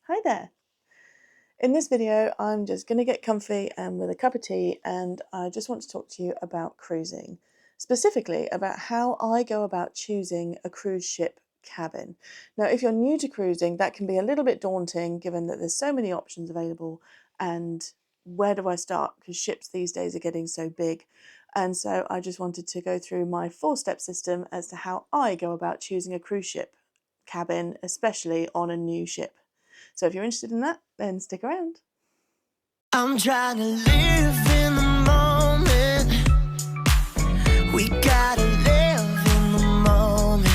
Hi there. In this video, I'm just going to get comfy and with a cup of tea, and I just want to talk to you about cruising, specifically about how I go about choosing a cruise ship cabin. Now, if you're new to cruising, that can be a little bit daunting given that there's so many options available, and where do I start? Because ships these days are getting so big. And so I just wanted to go through my 4-step system as to how I go about choosing a cruise ship cabin, especially on a new ship. So if you're interested in that, then stick around. I'm trying to live in the moment. We gotta live in the moment.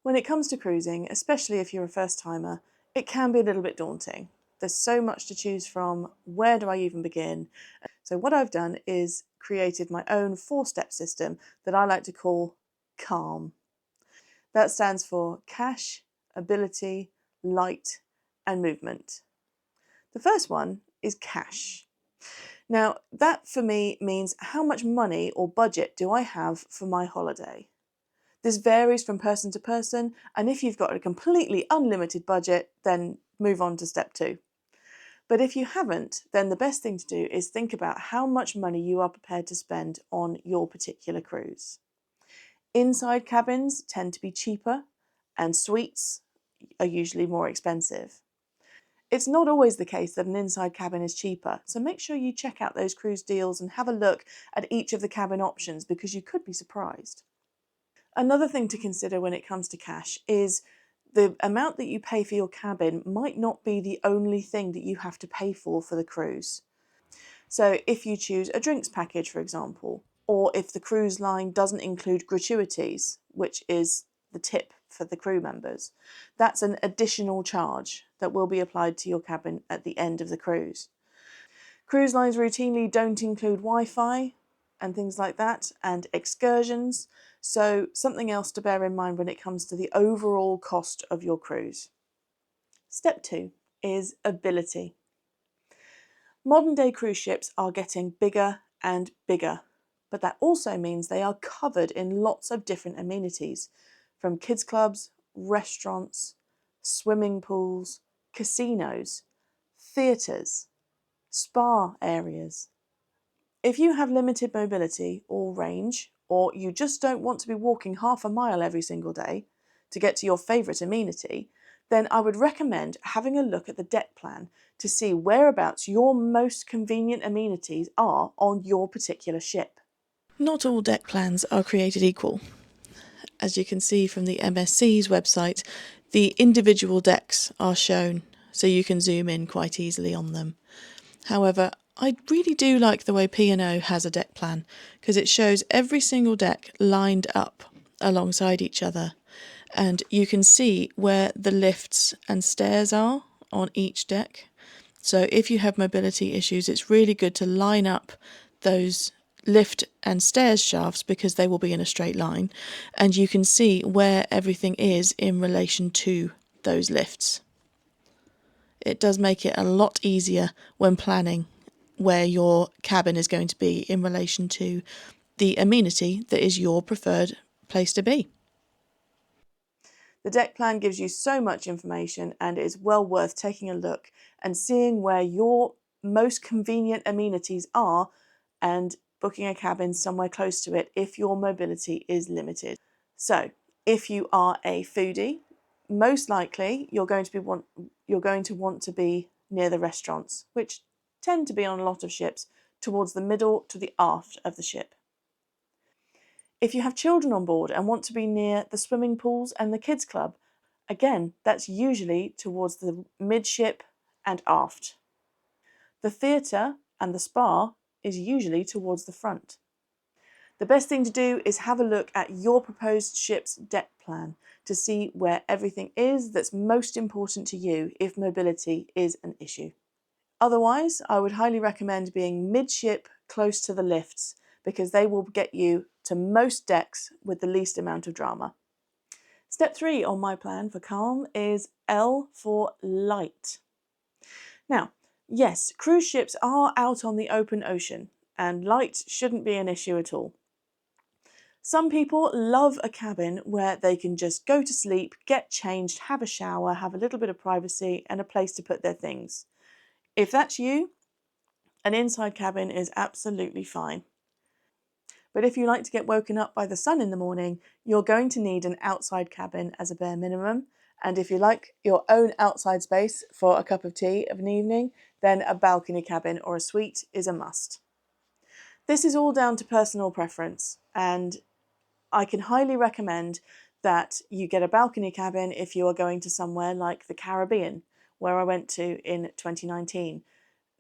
When it comes to cruising, especially if you're a first timer, it can be a little bit daunting. There's so much to choose from. Where do I even begin? So what I've done is created my own 4-step system that I like to call CALM. That stands for cash, ability, light, and movement. The first one is cash. Now, that for me means how much money or budget do I have for my holiday? This varies from person to person, and if you've got a completely unlimited budget, then move on to step 2. But if you haven't, then the best thing to do is think about how much money you are prepared to spend on your particular cruise. Inside cabins tend to be cheaper, and suites are usually more expensive. It's not always the case that an inside cabin is cheaper, so make sure you check out those cruise deals and have a look at each of the cabin options because you could be surprised. Another thing to consider when it comes to cash is the amount that you pay for your cabin might not be the only thing that you have to pay for the cruise. So if you choose a drinks package, for example, or if the cruise line doesn't include gratuities, which is the tip for the crew members, that's an additional charge that will be applied to your cabin at the end of the cruise. Cruise lines routinely don't include Wi-Fi and things like that, and excursions, so something else to bear in mind when it comes to the overall cost of your cruise. Step 2 is ability. Modern day cruise ships are getting bigger and bigger, but that also means they are covered in lots of different amenities, from kids clubs, restaurants, swimming pools, casinos, theatres, spa areas. If you have limited mobility or range, or you just don't want to be walking half a mile every single day to get to your favourite amenity, then I would recommend having a look at the deck plan to see whereabouts your most convenient amenities are on your particular ship. Not all deck plans are created equal. As you can see from the MSC's website, the individual decks are shown so you can zoom in quite easily on them. However, I really do like the way P&O has a deck plan because it shows every single deck lined up alongside each other, and you can see where the lifts and stairs are on each deck. So if you have mobility issues, it's really good to line up those lift and stairs shafts because they will be in a straight line, and you can see where everything is in relation to those lifts. It does make it a lot easier when planning where your cabin is going to be in relation to the amenity that is your preferred place to be. The deck plan gives you so much information and is well worth taking a look and seeing where your most convenient amenities are and booking a cabin somewhere close to it if your mobility is limited. So, if you are a foodie, most likely you're going to want to be near the restaurants, which tend to be on a lot of ships towards the middle to the aft of the ship. If you have children on board and want to be near the swimming pools and the kids club, again, that's usually towards the midship and aft. The theatre and the spa is usually towards the front. The best thing to do is have a look at your proposed ship's deck plan to see where everything is that's most important to you if mobility is an issue. Otherwise, I would highly recommend being midship close to the lifts because they will get you to most decks with the least amount of drama. Step 3 on my plan for calm is L for light. Now, yes, cruise ships are out on the open ocean and light shouldn't be an issue at all. Some people love a cabin where they can just go to sleep, get changed, have a shower, have a little bit of privacy and a place to put their things. If that's you, an inside cabin is absolutely fine. But if you like to get woken up by the sun in the morning, you're going to need an outside cabin as a bare minimum. And if you like your own outside space for a cup of tea of an evening, then a balcony cabin or a suite is a must. This is all down to personal preference, and I can highly recommend that you get a balcony cabin if you are going to somewhere like the Caribbean, where I went to in 2019.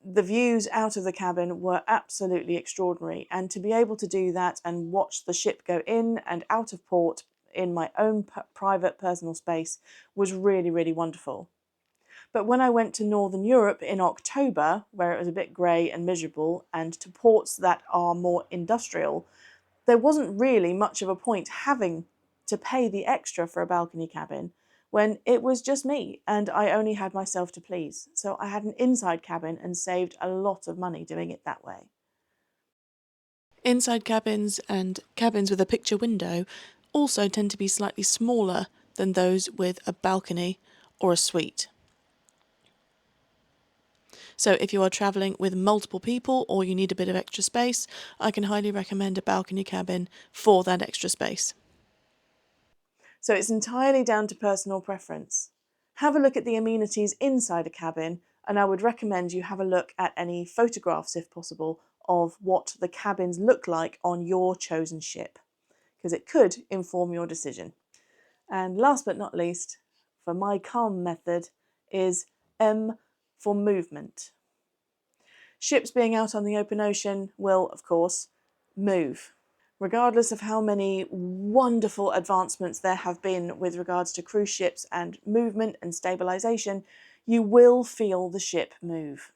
The views out of the cabin were absolutely extraordinary, and to be able to do that and watch the ship go in and out of port in my own private personal space was really, really wonderful. But when I went to Northern Europe in October, where it was a bit grey and miserable, and to ports that are more industrial, there wasn't really much of a point having to pay the extra for a balcony cabin when it was just me and I only had myself to please. So I had an inside cabin and saved a lot of money doing it that way. Inside cabins and cabins with a picture window also tend to be slightly smaller than those with a balcony or a suite. So if you are travelling with multiple people or you need a bit of extra space, I can highly recommend a balcony cabin for that extra space. So it's entirely down to personal preference. Have a look at the amenities inside a cabin, and I would recommend you have a look at any photographs, if possible, of what the cabins look like on your chosen ship, because it could inform your decision. And last but not least, for my calm method, is M for movement. Ships being out on the open ocean will, of course, move. Regardless of how many wonderful advancements there have been with regards to cruise ships and movement and stabilisation, you will feel the ship move.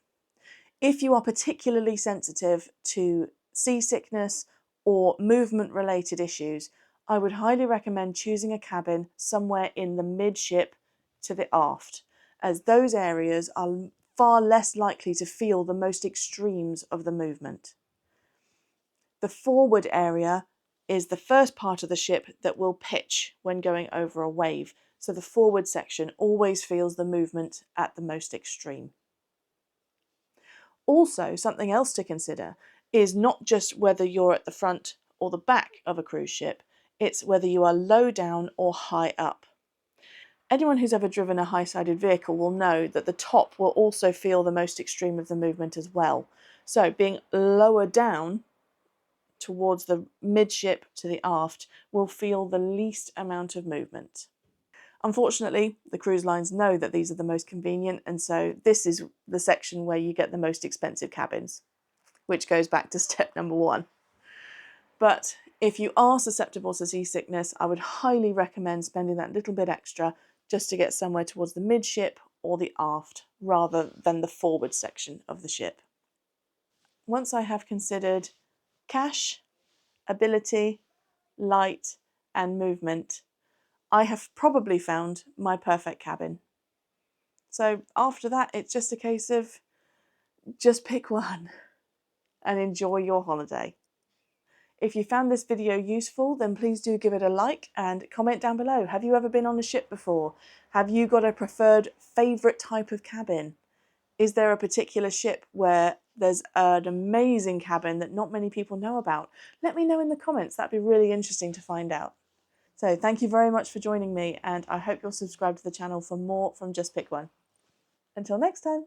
If you are particularly sensitive to seasickness or movement-related issues, I would highly recommend choosing a cabin somewhere in the midship to the aft, as those areas are far less likely to feel the most extremes of the movement. The forward area is the first part of the ship that will pitch when going over a wave, so the forward section always feels the movement at the most extreme. Also, something else to consider is not just whether you're at the front or the back of a cruise ship, it's whether you are low down or high up. Anyone who's ever driven a high-sided vehicle will know that the top will also feel the most extreme of the movement as well. So being lower down towards the midship to the aft will feel the least amount of movement. Unfortunately, the cruise lines know that these are the most convenient, and so this is the section where you get the most expensive cabins, which goes back to step number 1. But if you are susceptible to seasickness, I would highly recommend spending that little bit extra just to get somewhere towards the midship or the aft rather than the forward section of the ship. Once I have considered cash, ability, light, and movement, I have probably found my perfect cabin. So after that, it's just a case of just pick one and enjoy your holiday. If you found this video useful, then please do give it a like and comment down below. Have you ever been on a ship before? Have you got a preferred favourite type of cabin? Is there a particular ship where there's an amazing cabin that not many people know about? Let me know in the comments. That'd be really interesting to find out. So thank you very much for joining me, and I hope you'll subscribe to the channel for more from Just Pick One. Until next time.